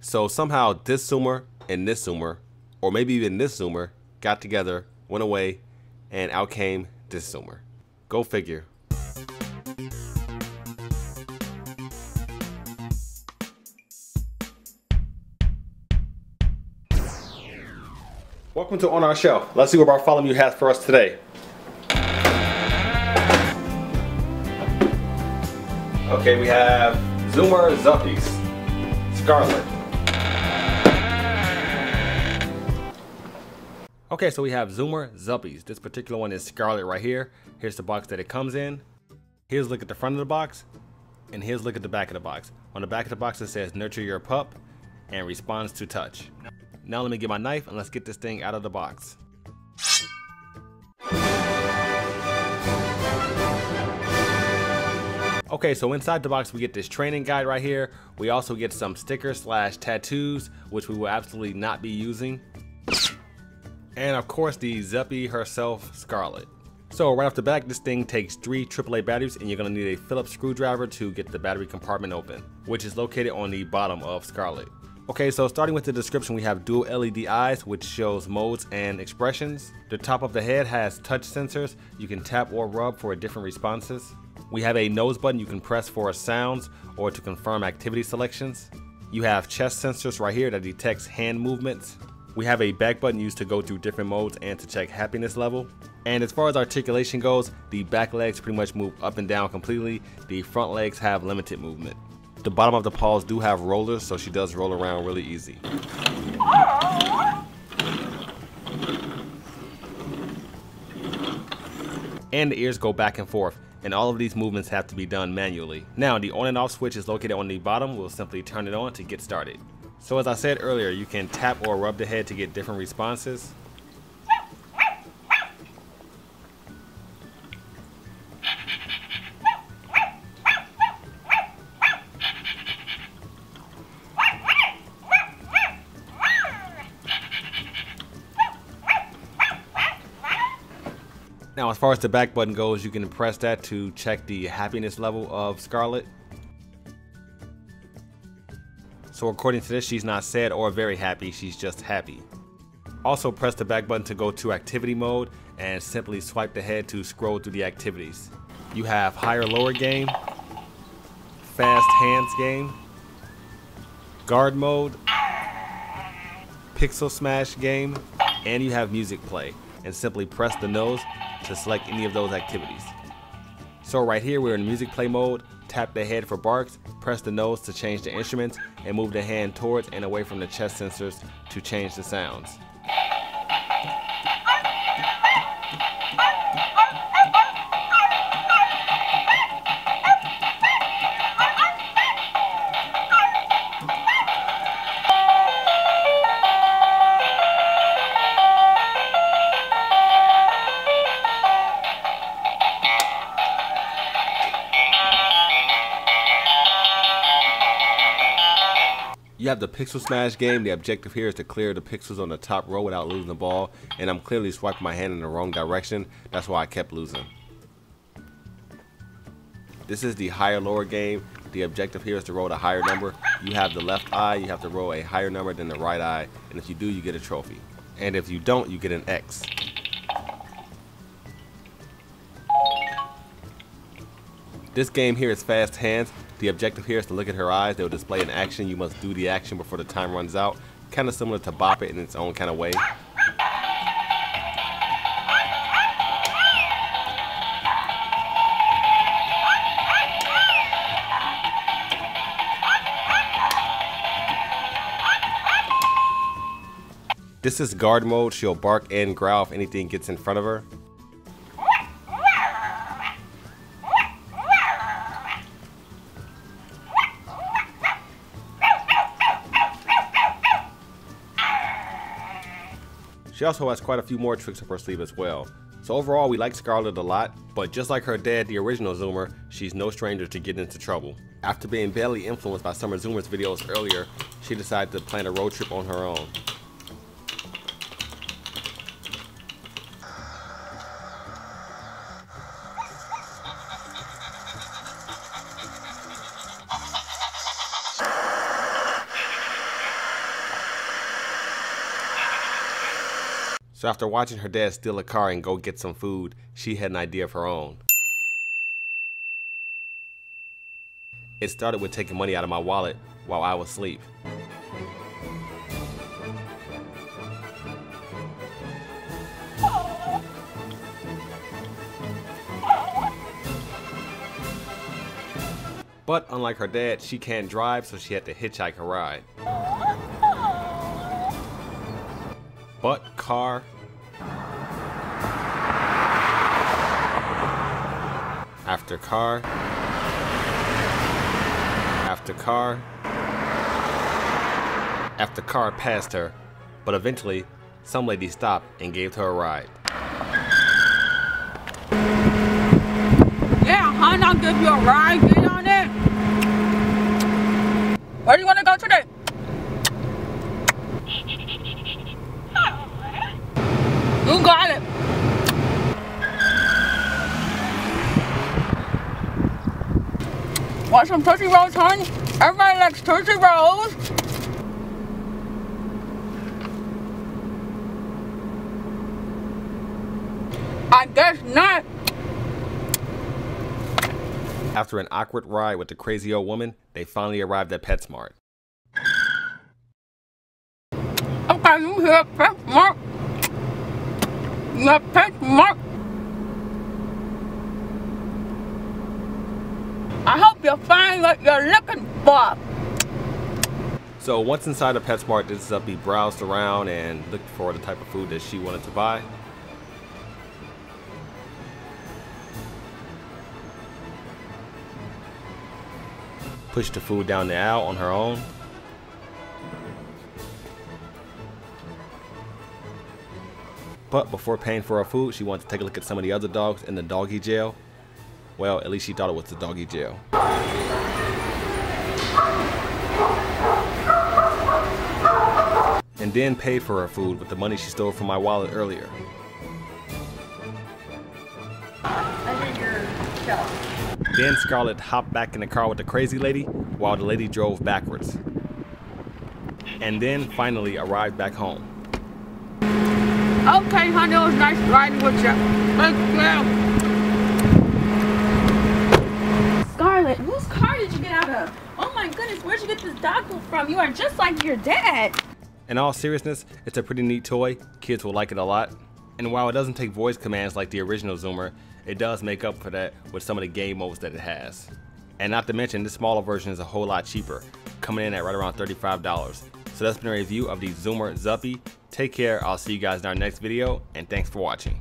So somehow this Zoomer and this Zoomer, or maybe even this Zoomer, got together, went away, and out came this Zoomer. Go figure. Welcome to On Our Shelf. Let's see what Bartholomew has for us today. Okay, we have Zoomer Zuppies, SCARLET. Okay, so we have Zoomer Zuppies. This particular one is SCARLET right here. Here's the box that it comes in. Here's a look at the front of the box, and here's a look at the back of the box. On the back of the box it says nurture your pup and responds to touch. Now let me get my knife and let's get this thing out of the box. Okay, so inside the box we get this training guide right here. We also get some stickers / tattoos, which we will absolutely not be using. And of course the Zuppie herself, SCARLET. So right off the back, this thing takes 3 AAA batteries, and you're gonna need a Phillips screwdriver to get the battery compartment open, which is located on the bottom of SCARLET. Okay, so starting with the description, we have dual LED eyes, which shows modes and expressions. The top of the head has touch sensors. You can tap or rub for different responses. We have a nose button you can press for sounds or to confirm activity selections. You have chest sensors right here that detects hand movements. We have a back button used to go through different modes and to check happiness level. And as far as articulation goes, the back legs pretty much move up and down completely. The front legs have limited movement. The bottom of the paws do have rollers, so she does roll around really easy. And the ears go back and forth, and all of these movements have to be done manually. Now, the on and off switch is located on the bottom. We'll simply turn it on to get started. So as I said earlier, you can tap or rub the head to get different responses. Now, as far as the back button goes, you can press that to check the happiness level of SCARLET. So according to this, she's not sad or very happy, she's just happy. Also press the back button to go to activity mode and simply swipe the head to scroll through the activities. You have higher lower game, fast hands game, guard mode, pixel smash game, and you have music play. And simply press the nose to select any of those activities. So right here we're in music play mode. Tap the head for barks, press the nose to change the instruments, and move the hand towards and away from the chest sensors to change the sounds. You have the pixel smash game. The objective here is to clear the pixels on the top row without losing the ball, and I'm clearly swiping my hand in the wrong direction. That's why I kept losing. This is the higher lower game. The objective here is to roll a higher number. You have the left eye, you have to roll a higher number than the right eye, and if you do, you get a trophy. And if you don't, you get an X. This game here is fast hands. The objective here is to look at her eyes. They will display an action. You must do the action before the time runs out. Kind of similar to Bop It in its own kind of way. This is guard mode. She'll bark and growl if anything gets in front of her. She also has quite a few more tricks up her sleeve as well. So overall, we like SCARLET a lot, but just like her dad, the original Zoomer, she's no stranger to getting into trouble. After being badly influenced by some of Zoomer's videos earlier, she decided to plan a road trip on her own. So after watching her dad steal a car and go get some food, she had an idea of her own. It started with taking money out of my wallet while I was asleep. But unlike her dad, she can't drive, so she had to hitchhike a ride. But car after car after car after car passed her, but eventually some lady stopped and gave her a ride. Yeah, hon, I'll give you a ride. Get on it. Where do you want to go today? You got it. Want some Tootsie Rolls, hon? Everybody likes Tootsie Rolls. I guess not. After an awkward ride with the crazy old woman, they finally arrived at Petsmart. Okay, you here at Petsmart? You at Petsmart? I hope you find what you're looking for. So once inside of Petsmart, this Zuppy browsed around and looked for the type of food that she wanted to buy. Pushed the food down the aisle on her own. But before paying for her food, she wanted to take a look at some of the other dogs in the Doggie Jail. Well, at least she thought it was the Doggie Jail. And then paid for her food with the money she stole from my wallet earlier. Under your shelf. Then Scarlett hopped back in the car with the crazy lady while the lady drove backwards. And then finally arrived back home. Okay, honey, it was nice riding with you. Thank you. Scarlett, whose car did you get out of? Oh my goodness, where'd you get this dog food from? You are just like your dad. In all seriousness, it's a pretty neat toy. Kids will like it a lot. And while it doesn't take voice commands like the original Zoomer, it does make up for that with some of the game modes that it has. And not to mention, this smaller version is a whole lot cheaper, coming in at right around $35. So that's been a review of the Zoomer Zuppy. Take care, I'll see you guys in our next video, and thanks for watching.